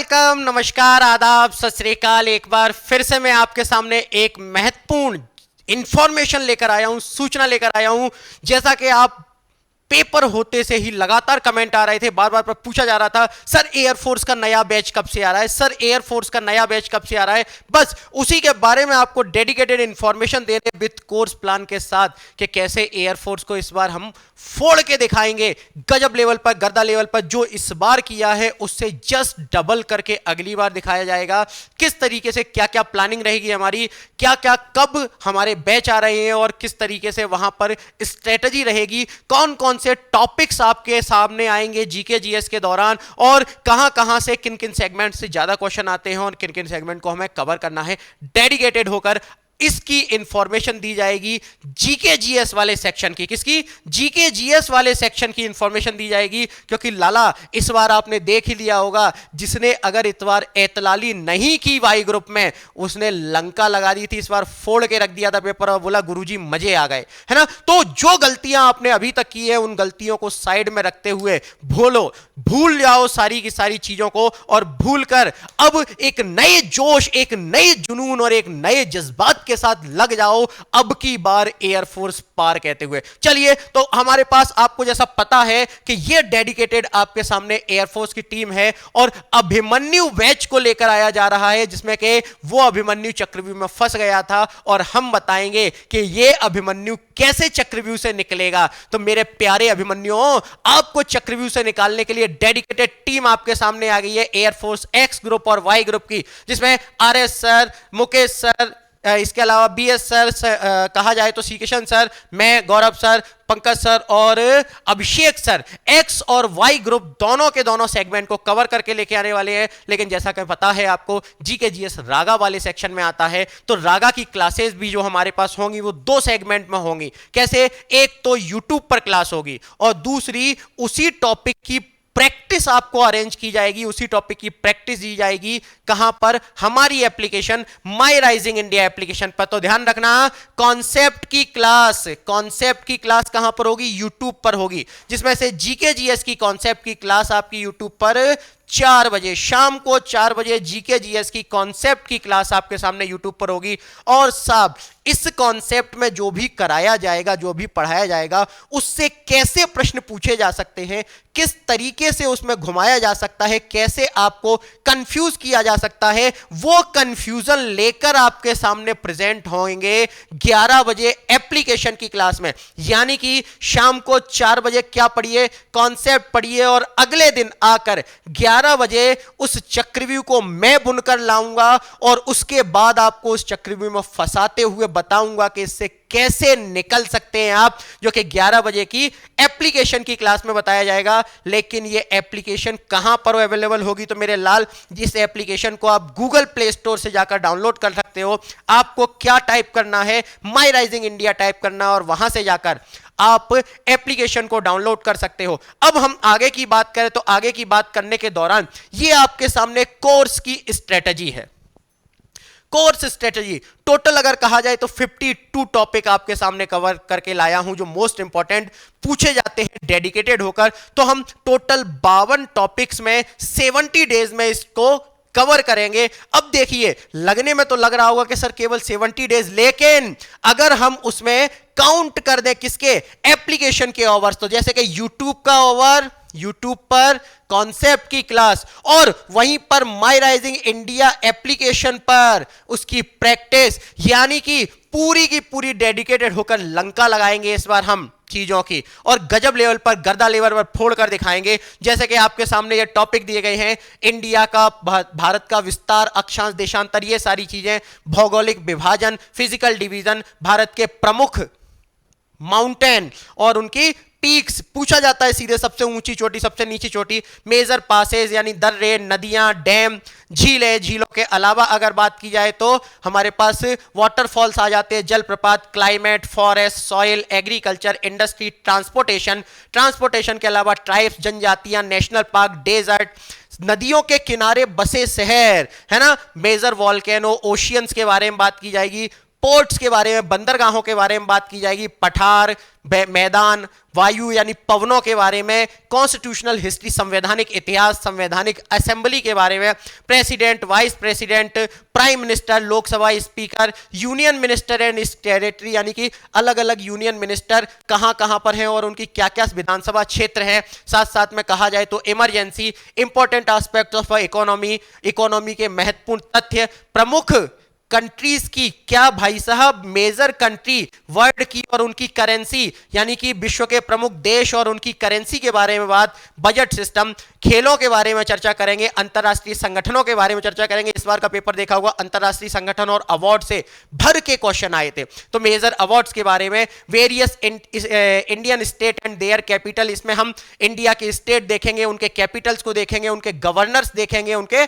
Welcome, नमस्कार, आदाब, सत श्री अकाल। एक बार फिर से मैं आपके सामने एक महत्वपूर्ण इंफॉर्मेशन लेकर आया हूं, सूचना लेकर आया हूं। जैसा कि आप पेपर होते से ही लगातार कमेंट आ रहे थे, बार बार पूछा जा रहा था, सर एयरफोर्स का नया बैच कब से आ रहा है, सर एयरफोर्स का नया बैच कब से आ रहा है। बस उसी के बारे में आपको डेडिकेटेड इंफॉर्मेशन दे रहे विद कोर्स प्लान के साथ कि कैसे एयरफोर्स को इस बार हम फोड़ के दिखाएंगे, गजब लेवल पर, गर्दा लेवल पर। जो इस बार किया है उससे जस्ट डबल करके अगली बार दिखाया जाएगा। किस तरीके से क्या क्या प्लानिंग रहेगी हमारी, क्या क्या कब हमारे बैच आ रहे हैं और किस तरीके से वहां पर स्ट्रेटजी रहेगी, कौन कौन से टॉपिक्स आपके सामने आएंगे जीके जीएस के दौरान, और कहां कहां से किन किन सेगमेंट से ज्यादा क्वेश्चन आते हैं और किन किन सेगमेंट को हमें कवर करना है डेडिकेटेड होकर, इसकी इंफॉर्मेशन दी जाएगी। जीके जीएस वाले सेक्शन की, किसकी, जीके जीएस वाले सेक्शन की इंफॉर्मेशन दी जाएगी। क्योंकि लाला इस बार आपने देख ही लिया होगा, जिसने अगर इस बार एतलाली नहीं की वाई ग्रुप में, उसने लंका लगा दी थी। इस बार फोड़ के रख दिया था पेपर और बोला गुरुजी मजे आ गए, है ना। तो जो गलतियां आपने अभी तक की है उन गलतियों को साइड में रखते हुए भूल जाओ सारी की सारी चीजों को, और भूल कर अब एक नए जोश, एक नए जुनून और एक नए जज्बात के साथ लग जाओ अब की बार एयरफोर्स पार कहते हुए। चलिए, तो हमारे पास आपको जैसा पता है कि यह डेडिकेटेड आपके सामने एयरफोर्स की टीम है और अभिमन्यु बैच को लेकर आया जा रहा है, जिसमें कि वो अभिमन्यु चक्रव्यूह में फंस गया था और हम बताएंगे कि यह अभिमन्यु कैसे चक्रव्यूह से निकलेगा। तो मेरे प्यारे अभिमन्युओं, आपको चक्रव्यूह से निकालने के लिए डेडिकेटेड टीम आपके सामने आ गई है, एयरफोर्स एक्स ग्रुप और वाई ग्रुप की, जिसमें आरएस सर, मुकेश सर, इसके अलावा बीएस सर, कहा जाए तो सी किशन सर, मैं गौरव सर, पंकज सर और अभिषेक सर, एक्स और वाई ग्रुप दोनों के दोनों सेगमेंट को कवर करके लेके आने वाले हैं। लेकिन जैसा कि पता है आपको, जीके जीएस रागा वाले सेक्शन में आता है, तो रागा की क्लासेस भी जो हमारे पास होंगी वो दो सेगमेंट में होंगी। कैसे, एक तो यूट्यूब पर क्लास होगी और दूसरी उसी टॉपिक की प्रैक्टिस आपको अरेंज की जाएगी, उसी टॉपिक की प्रैक्टिस दी जाएगी। कहां पर, हमारी एप्लीकेशन माई राइजिंग इंडिया एप्लीकेशन पर। तो ध्यान रखना, कॉन्सेप्ट की क्लास कहां पर होगी, यूट्यूब पर होगी, जिसमें से जीके जीएस की कॉन्सेप्ट की क्लास आपकी यूट्यूब पर 4 बजे, शाम को 4 बजे जीके जीएस की कॉन्सेप्ट की क्लास आपके सामने यूट्यूब पर होगी। और साहब, इस कॉन्सेप्ट में जो भी कराया जाएगा, जो भी पढ़ाया जाएगा, उससे कैसे प्रश्न पूछे जा सकते हैं, किस तरीके से उसमें घुमाया जा सकता है, कैसे आपको कंफ्यूज किया जा सकता है, वो कंफ्यूजन लेकर आपके सामने प्रेजेंट होंगे 11 बजे एप्लीकेशन की क्लास में। यानी कि शाम को 4 बजे क्या पढ़िए, कॉन्सेप्ट पढ़िए, और अगले दिन आकर 11 बजे उस चक्रव्यूह को मैं बुनकर लाऊंगा और उसके बाद आपको उस चक्रव्यूह में फंसाते हुए बताऊंगा कि इससे कैसे निकल सकते हैं आप, जो कि 11 बजे की एप्लीकेशन की क्लास में बताया जाएगा। लेकिन ये एप्लीकेशन कहां पर अवेलेबल होगी, तो मेरे लाल, जिस एप्लीकेशन को आप गूगल प्ले स्टोर से जाकर डाउनलोड कर सकते हो। आपको क्या टाइप करना है, माई राइजिंग इंडिया टाइप करना, और वहां से जाकर आप एप्लीकेशन को डाउनलोड कर सकते हो। अब हम आगे की बात करें, तो आगे की बात करने के दौरान ये आपके सामने कोर्स की स्ट्रेटजी है। कोर्स स्ट्रेटजी टोटल अगर कहा जाए तो 52 टॉपिक आपके सामने कवर करके लाया हूं, जो मोस्ट इंपॉर्टेंट पूछे जाते हैं डेडिकेटेड होकर। तो हम टोटल 52 टॉपिक्स में 70 डेज में इसको कवर करेंगे। अब देखिए, लगने में तो लग रहा होगा कि सर केवल 70 डेज, लेकिन अगर हम उसमें काउंट कर दें किसके, एप्लीकेशन के ओवर्स, तो जैसे कि यूट्यूब का ओवर, यूट्यूब पर कॉन्सेप्ट की क्लास, और वहीं पर माई राइजिंग इंडिया एप्लीकेशन पर उसकी प्रैक्टिस, यानी कि पूरी की पूरी डेडिकेटेड होकर लंका लगाएंगे इस बार हम चीजों की, और गजब लेवल पर, गर्दा लेवल पर फोड़ कर दिखाएंगे। जैसे कि आपके सामने ये टॉपिक दिए गए हैं, इंडिया का, भारत का विस्तार, अक्षांश, देशांतर, ये सारी चीजें, भौगोलिक विभाजन, फिजिकल डिवीजन, भारत के प्रमुख माउंटेन और उनकी पीक्स पूछा जाता है सीधे, सबसे ऊंची चोटी, सबसे नीची चोटी, मेजर पासेज यानी दर्रे, नदियां, डैम, झीलें, झीलों के अलावा अगर बात की जाए तो हमारे पास वाटरफॉल्स आ जाते हैं, जलप्रपात, climate, forest, soil, agriculture, industry, transportation के अलावा ट्राइब्स, जनजातियां, नेशनल पार्क, डेजर्ट, नदियों के किनारे बसे शहर, है ना, मेजर वॉल्केनो, ओशियंस के बारे में बात की जाएगी, पोर्ट्स के बारे में, बंदरगाहों के बारे में बात की जाएगी, पठार, मैदान, वायु यानी पवनों के बारे में, कॉन्स्टिट्यूशनल हिस्ट्री, संवैधानिक इतिहास, संवैधानिक असेंबली के बारे में, president, vice president, prime minister, Lok Sabha speaker, union minister and इस टेरिटरी यानी कि अलग अलग यूनियन मिनिस्टर कहां कहां पर हैं और उनकी क्या क्या विधानसभा क्षेत्र है। साथ साथ में कहा जाए तो emergency, important aspect of economy, economy के महत्वपूर्ण तथ्य, प्रमुख कंट्रीज की, क्या भाई साहब मेजर कंट्री वर्ल्ड की और उनकी करेंसी यानी कि विश्व के प्रमुख देश और उनकी करेंसी के बारे में बात, बजट सिस्टम, खेलों के बारे में चर्चा करेंगे, अंतरराष्ट्रीय संगठनों के बारे में चर्चा करेंगे। इस बार का पेपर देखा होगा, अंतरराष्ट्रीय संगठन और अवार्ड से भर के क्वेश्चन आए थे, तो मेजर अवार्ड्स के बारे में, various Indian state and their capital, इसमें हम इंडिया के स्टेट देखेंगे, उनके कैपिटल्स को देखेंगे, उनके गवर्नर्स देखेंगे, उनके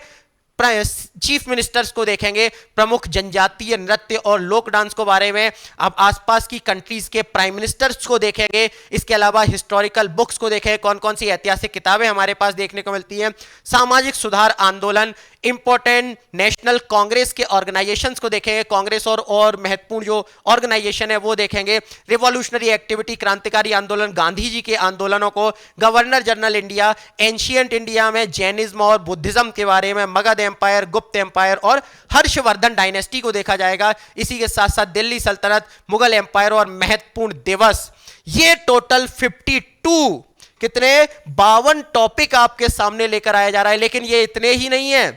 चीफ मिनिस्टर्स को देखेंगे, प्रमुख जनजातीय नृत्य और लोक डांस के बारे में, अब आसपास की कंट्रीज के प्राइम मिनिस्टर्स को देखेंगे। इसके अलावा हिस्टोरिकल बुक्स को देखेंगे, कौन कौन सी ऐतिहासिक किताबें हमारे पास देखने को मिलती हैं, सामाजिक सुधार आंदोलन, इंपॉर्टेंट नेशनल कांग्रेस के ऑर्गेनाइजेशंस को देखेंगे, कांग्रेस और महत्वपूर्ण जो ऑर्गेनाइजेशन है वो देखेंगे, रिवॉल्यूशनरी एक्टिविटी, क्रांतिकारी आंदोलन, गांधी जी के आंदोलनों को, governor general India, ancient India में जैनिज्म और बुद्धिज्म के बारे में, मगध एम्पायर, गुप्त एम्पायर और हर्षवर्धन डायनेस्टी को देखा जाएगा। इसी के साथ साथ दिल्ली सल्तनत, मुगल एम्पायर और महत्वपूर्ण दिवस। ये टोटल 52 कितने 52 टॉपिक आपके सामने लेकर आया जा रहा है। लेकिन ये इतने ही नहीं है,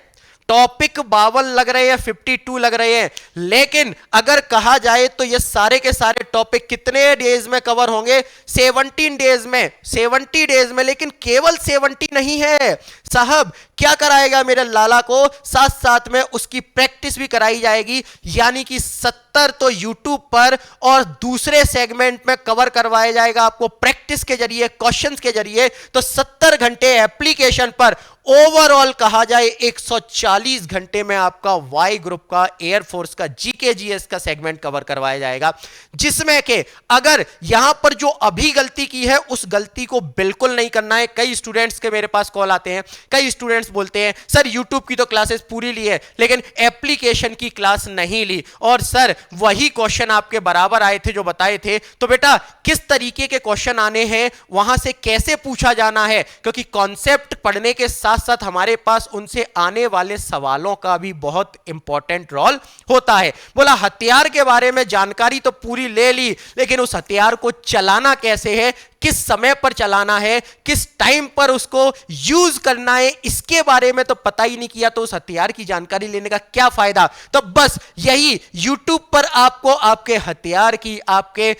टॉपिक 52 लग रहे हैं, 52 लग रहे हैं, लेकिन अगर कहा जाए तो ये सारे के सारे टॉपिक कितने डेज में कवर होंगे, 17 डेज में, 70 डेज में। लेकिन केवल 70 नहीं है साहब, क्या कराएगा मेरे लाला को, साथ साथ में उसकी प्रैक्टिस भी कराई जाएगी, यानी कि 70 तो यूट्यूब पर और दूसरे सेगमेंट में कवर करवाया जाएगा आपको प्रैक्टिस के जरिए, क्वेश्चंस के जरिए। तो 70 घंटे एप्लीकेशन पर, ओवरऑल कहा जाए 140 घंटे में आपका वाई ग्रुप का, एयरफोर्स का जीके जीएस का सेगमेंट कवर करवाया जाएगा, जिसमें कि अगर यहां पर जो अभी गलती की है उस गलती को बिल्कुल नहीं करना है। कई स्टूडेंट्स के मेरे पास कॉल आते हैं, कई स्टूडेंट्स बोलते हैं सर यूट्यूब की तो क्लासेस पूरी ली है लेकिन एप्लीकेशन की क्लास नहीं ली, और सर वही क्वेश्चन आपके बराबर आए थे जो बताए थे। तो बेटा किस तरीके के क्वेश्चन आने हैं, वहां से कैसे पूछा जाना है, क्योंकि कॉन्सेप्ट पढ़ने के साथ साथ हमारे पास उनसे आने वाले सवालों का भी बहुत इंपॉर्टेंट रोल होता है। बोला हथियार के बारे में जानकारी तो पूरी ले ली, लेकिन उस हथियार को चलाना कैसे है, किस समय पर चलाना है, किस टाइम पर उसको यूज करना है, इसके बारे में तो पता ही नहीं किया, तो उस हथियार की जानकारी लेने का क्या फायदा। तो बस यही YouTube पर आपको आपके हथियार की, आपके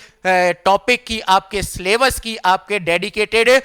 टॉपिक की, आपके सिलेबस की, आपके डेडिकेटेड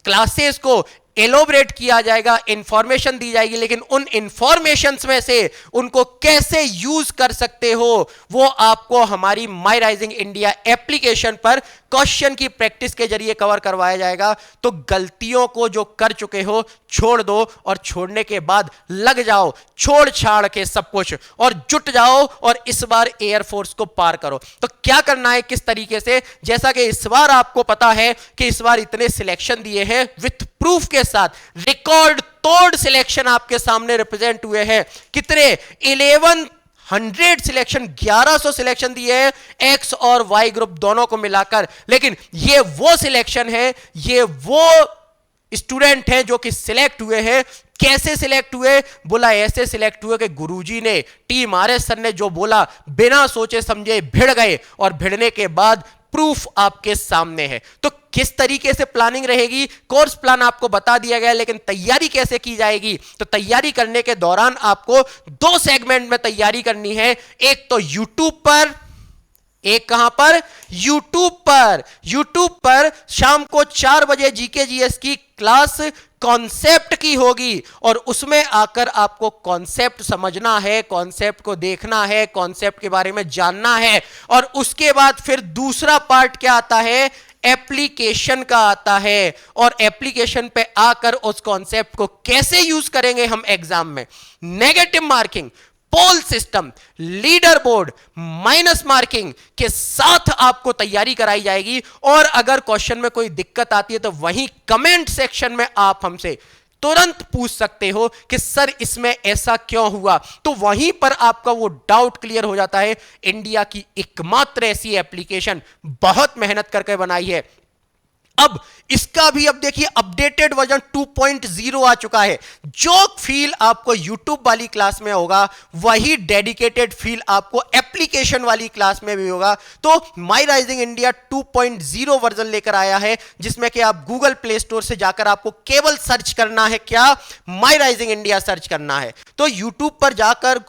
क्लासेस को एलोबरेट किया जाएगा, इंफॉर्मेशन दी जाएगी, लेकिन उन इंफॉर्मेशंस में से उनको कैसे यूज कर सकते हो वो आपको हमारी माई राइजिंग इंडिया एप्लीकेशन पर क्वेश्चन की प्रैक्टिस के जरिए कवर करवाया जाएगा। तो गलतियों को जो कर चुके हो छोड़ दो, और छोड़ने के बाद लग जाओ छोड़ छाड़ के सब कुछ और जुट जाओ और इस बार एयरफोर्स को पार करो। तो क्या करना है, किस तरीके से, जैसा कि इस बार आपको पता है कि इस बार इतने सिलेक्शन दिए हैं विथ प्रूफ के साथ, रिकॉर्ड तोड़ सिलेक्शन आपके सामने रिप्रेजेंट हुए हैं। कितने 1100 सिलेक्शन, 1100 सिलेक्शन दिए हैं एक्स और वाई ग्रुप दोनों को मिलाकर। लेकिन ये वो सिलेक्शन है, ये वो स्टूडेंट हैं जो कि सिलेक्ट हुए हैं। कैसे सिलेक्ट हुए, बोला ऐसे सिलेक्ट हुए कि गुरुजी ने, टीम आरएस सर ने जो बोला बिना सोचे समझे भिड़ गए, और भिड़ने के बाद प्रूफ आपके सामने है। तो किस तरीके से प्लानिंग रहेगी, कोर्स प्लान आपको बता दिया गया, लेकिन तैयारी कैसे की जाएगी। तो तैयारी करने के दौरान आपको 2 सेगमेंट में तैयारी करनी है, एक तो YouTube पर, एक कहां पर, YouTube पर। YouTube पर शाम को 4 बजे जीके जीएस की क्लास कॉन्सेप्ट की होगी, और उसमें आकर आपको कॉन्सेप्ट समझना है, कॉन्सेप्ट को देखना है, कॉन्सेप्ट के बारे में जानना है। और उसके बाद फिर दूसरा पार्ट क्या आता है, एप्लीकेशन का आता है, और एप्लीकेशन पे आकर उस कॉन्सेप्ट को कैसे यूज करेंगे हम एग्जाम में। Negative marking, poll system, leader board, minus marking के साथ आपको तैयारी कराई जाएगी। और अगर क्वेश्चन में कोई दिक्कत आती है तो वहीं कमेंट सेक्शन में आप हमसे तुरंत पूछ सकते हो कि सर इसमें ऐसा क्यों हुआ, तो वहीं पर आपका वो डाउट क्लियर हो जाता है। इंडिया की एकमात्र ऐसी एप्लीकेशन, बहुत मेहनत करके बनाई है। अब इसका भी अब देखिए अपडेटेड वर्जन 2.0 आ चुका है। जो फील आपको YouTube वाली क्लास में होगा वही डेडिकेटेड फील आपको एप्लीकेशन वाली क्लास में भी होगा। तो माई राइजिंग इंडिया 2.0 वर्जन लेकर आया है, जिसमें कि आप गूगल प्ले स्टोर से जाकर आपको केवल सर्च करना है, क्या, माई राइजिंग इंडिया सर्च करना है। तो YouTube पर जाकर,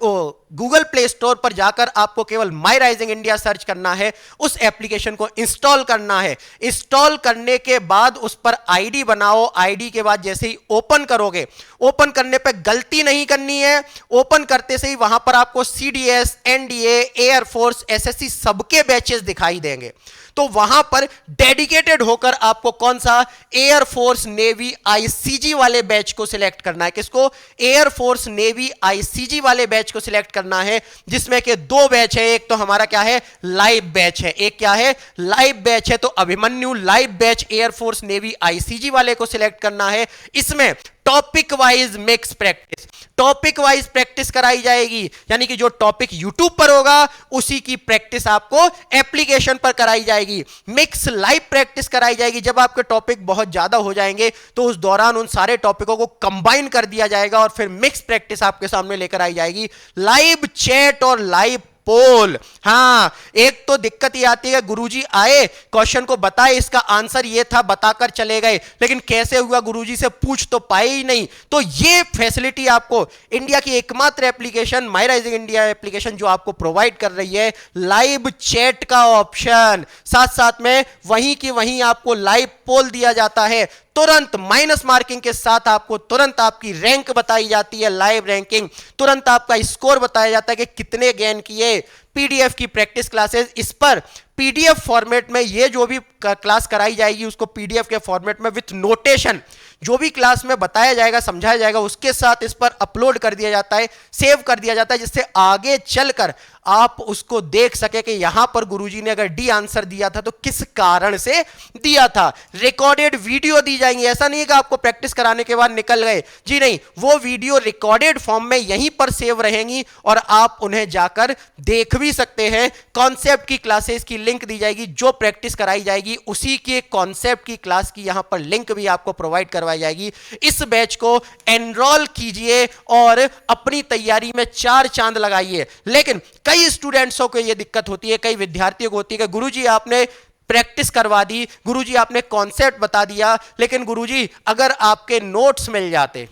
गूगल प्ले स्टोर पर जाकर आपको केवल माई राइजिंग इंडिया सर्च करना है, उस एप्लीकेशन को इंस्टॉल करना है। इंस्टॉल करने के बाद उस पर आईडी बनाओ। आईडी के बाद जैसे ही ओपन करोगे, ओपन करने पे गलती नहीं करनी है। ओपन करते से ही वहां पर आपको सीडीएस, एनडीए, एयरफोर्स, एसएससी सबके बैचेस दिखाई देंगे। तो वहां पर डेडिकेटेड होकर आपको कौन सा, एयरफोर्स नेवी आईसीजी वाले बैच को सिलेक्ट करना है। किसको, एयरफोर्स नेवी आईसीजी वाले बैच को सिलेक्ट करना है, जिसमें कि दो बैच है। एक तो हमारा क्या है, लाइव बैच है। एक क्या है, लाइव बैच है। तो Abhimanyu live batch air force navy ICG वाले को सिलेक्ट करना है। इसमें topic wise mix practice, topic wise practice कराई जाएगी, यानी कि जो टॉपिक यूट्यूब पर होगा उसी की प्रैक्टिस आपको एप्लीकेशन पर कराई जाएगी। मिक्स लाइव प्रैक्टिस कराई जाएगी। जब आपके टॉपिक बहुत ज्यादा हो जाएंगे तो उस दौरान उन सारे टॉपिकों को कंबाइन कर दिया जाएगा और फिर मिक्स प्रैक्टिस आपके सामने लेकर आई जाएगी। लाइव चैट और लाइव पोल। हां, एक तो दिक्कत ये आती है, गुरुजी आए, क्वेश्चन को बताए, इसका आंसर ये था, बताकर चले गए, लेकिन कैसे हुआ गुरुजी से पूछ तो पाए ही नहीं। तो ये फैसिलिटी आपको इंडिया की एकमात्र एप्लीकेशन माई राइजिंग इंडिया एप्लीकेशन जो आपको प्रोवाइड कर रही है, लाइव चैट का ऑप्शन, साथ साथ में वहीं की वहीं आपको लाइव पोल दिया जाता है। तुरंत माइनस मार्किंग के साथ आपको तुरंत आपकी रैंक बताई जाती है, लाइव रैंकिंग, तुरंत आपका स्कोर बताया जाता है कि कितने गेन किए। पीडीएफ की प्रैक्टिस क्लासेस, इस पर पीडीएफ फॉर्मेट में ये जो भी क्लास कराई जाएगी उसको पीडीएफ के फॉर्मेट में विथ नोटेशन, जो भी क्लास में बताया जाएगा, समझाया जाएगा, उसके साथ इस पर अपलोड कर दिया जाता है, सेव कर दिया जाता है, जिससे आगे चलकर आप उसको देख सके कि यहां पर गुरुजी ने अगर डी आंसर दिया था तो किस कारण से दिया था। रिकॉर्डेड वीडियो दी जाएंगी। ऐसा नहीं है कि आपको प्रैक्टिस कराने के बाद निकल गए, जी नहीं, वो वीडियो रिकॉर्डेड फॉर्म में यहीं पर सेव रहेंगी और आप उन्हें जाकर देख भी सकते हैं। कॉन्सेप्ट की क्लासेस की लिंक दी जाएगी, जो प्रैक्टिस कराई जाएगी उसी के कॉन्सेप्ट की क्लास की यहां पर लिंक भी आपको प्रोवाइड करवाई जाएगी। इस बैच को एनरोल कीजिए और अपनी तैयारी में चार चांद लगाइए। लेकिन कई स्टूडेंट्सों को यह दिक्कत होती है, कई विद्यार्थियों को होती है कि गुरुजी आपने प्रैक्टिस करवा दी, गुरुजी आपने कॉन्सेप्ट बता दिया, लेकिन गुरुजी अगर आपके नोट्स मिल जाते,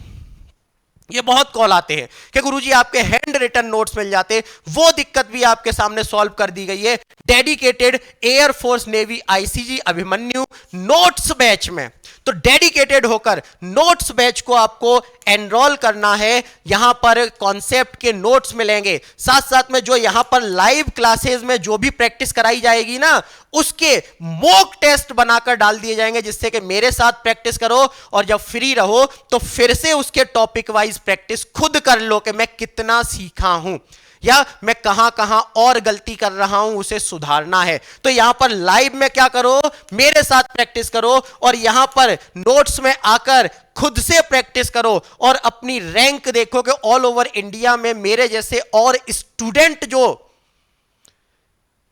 ये बहुत कॉल आते हैं कि गुरुजी आपके हैंड रिटन नोट्स मिल जाते, वो दिक्कत भी आपके सामने सॉल्व कर दी गई है dedicated air force navy ICG Abhimanyu notes batch में। तो डेडिकेटेड होकर नोट्स बैच को आपको एनरोल करना है। यहां पर कॉन्सेप्ट के नोट्स मिलेंगे, साथ साथ में जो यहां पर लाइव क्लासेस में जो भी प्रैक्टिस कराई जाएगी ना, उसके मॉक टेस्ट बनाकर डाल दिए जाएंगे, जिससे कि मेरे साथ प्रैक्टिस करो और जब फ्री रहो तो फिर से उसके टॉपिक वाइज प्रैक्टिस खुद कर लो कि मैं कितना सीखा हूं या मैं कहां कहां और गलती कर रहा हूं, उसे सुधारना है। तो यहां पर लाइव में क्या करो, मेरे साथ प्रैक्टिस करो और यहां पर नोट्स में आकर खुद से प्रैक्टिस करो और अपनी रैंक देखो कि ऑल ओवर इंडिया में मेरे जैसे और स्टूडेंट जो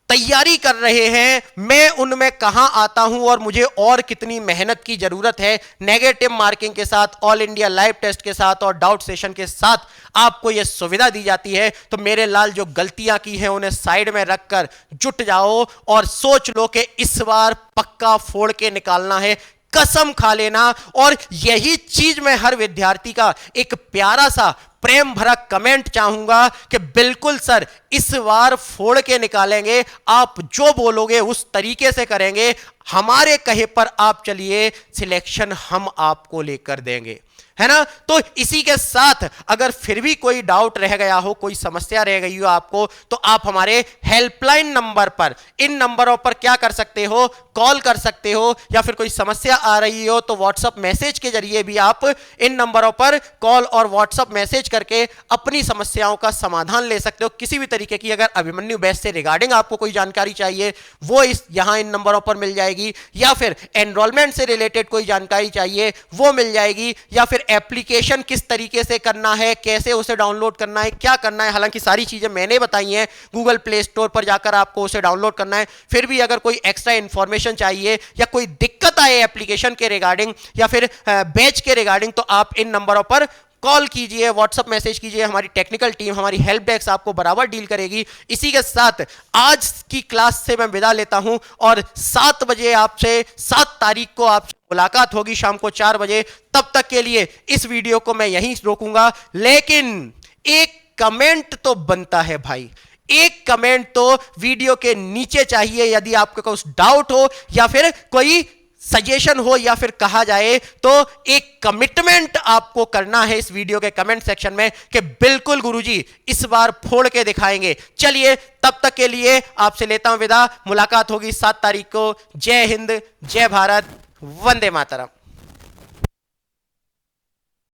तैयारी कर रहे हैं, मैं उनमें कहां आता हूं और मुझे और कितनी मेहनत की जरूरत है। नेगेटिव मार्किंग के साथ, ऑल इंडिया लाइव टेस्ट के साथ और डाउट सेशन के साथ आपको यह सुविधा दी जाती है। तो मेरे लाल, जो गलतियां की हैं उन्हें साइड में रखकर जुट जाओ और सोच लो कि इस बार पक्का फोड़ के निकालना है, कसम खा लेना। और यही चीज मैं हर विद्यार्थी का एक प्यारा सा प्रेम भरा कमेंट चाहूंगा कि बिल्कुल सर, इस बार फोड़ के निकालेंगे, आप जो बोलोगे उस तरीके से करेंगे, हमारे कहे पर आप चलिए, सिलेक्शन हम आपको लेकर देंगे, है ना। तो इसी के साथ अगर फिर भी कोई डाउट रह गया हो, कोई समस्या रह गई हो आपको, तो आप हमारे हेल्पलाइन नंबर पर, इन नंबरों पर क्या कर सकते हो, कॉल कर सकते हो, या फिर कोई समस्या आ रही हो तो व्हाट्सएप मैसेज के जरिए भी आप इन नंबरों पर कॉल और व्हाट्सएप मैसेज करके अपनी समस्याओं का समाधान ले सकते हो। किसी भी तरीके की अगर अभिमन्यु बैच से रिगार्डिंग आपको कोई जानकारी चाहिए, वो इस यहां इन नंबरों पर मिल जाएगी, या फिर एनरोलमेंट से रिलेटेड कोई जानकारी चाहिए वो मिल जाएगी, या फिर एप्लीकेशन किस तरीके से करना है, कैसे उसे डाउनलोड करना है, क्या करना है, हालांकि सारी चीजें मैंने बताई हैं। गूगल प्ले स्टोर पर जाकर आपको उसे डाउनलोड करना है। फिर भी अगर कोई एक्स्ट्रा इंफॉर्मेशन चाहिए या कोई दिक्कत आए एप्लीकेशन के रिगार्डिंग या फिर बैच के रिगार्डिंग, तो आप इन नंबरों पर कॉल कीजिए, व्हाट्सएप मैसेज कीजिए। हमारी टेक्निकल टीम, हमारी हेल्प डेस्क आपको बराबर डील करेगी। इसी के साथ आज की क्लास से मैं विदा लेता हूं और 7 बजे आपसे, 7 तारीख को आपसे मुलाकात होगी शाम को 4 बजे। तब तक के लिए इस वीडियो को मैं यहीं रोकूंगा, लेकिन एक कमेंट तो बनता है भाई, एक कमेंट तो वीडियो के नीचे चाहिए। यदि आपको कुछ डाउट हो या फिर कोई सजेशन हो या फिर कहा जाए, तो एक कमिटमेंट आपको करना है इस वीडियो के कमेंट सेक्शन में कि बिल्कुल गुरुजी इस बार फोड़ के दिखाएंगे। चलिए तब तक के लिए आपसे लेता हूं विदा। मुलाकात होगी 7 तारीख को। जय हिंद, जय भारत, वंदे मातरम।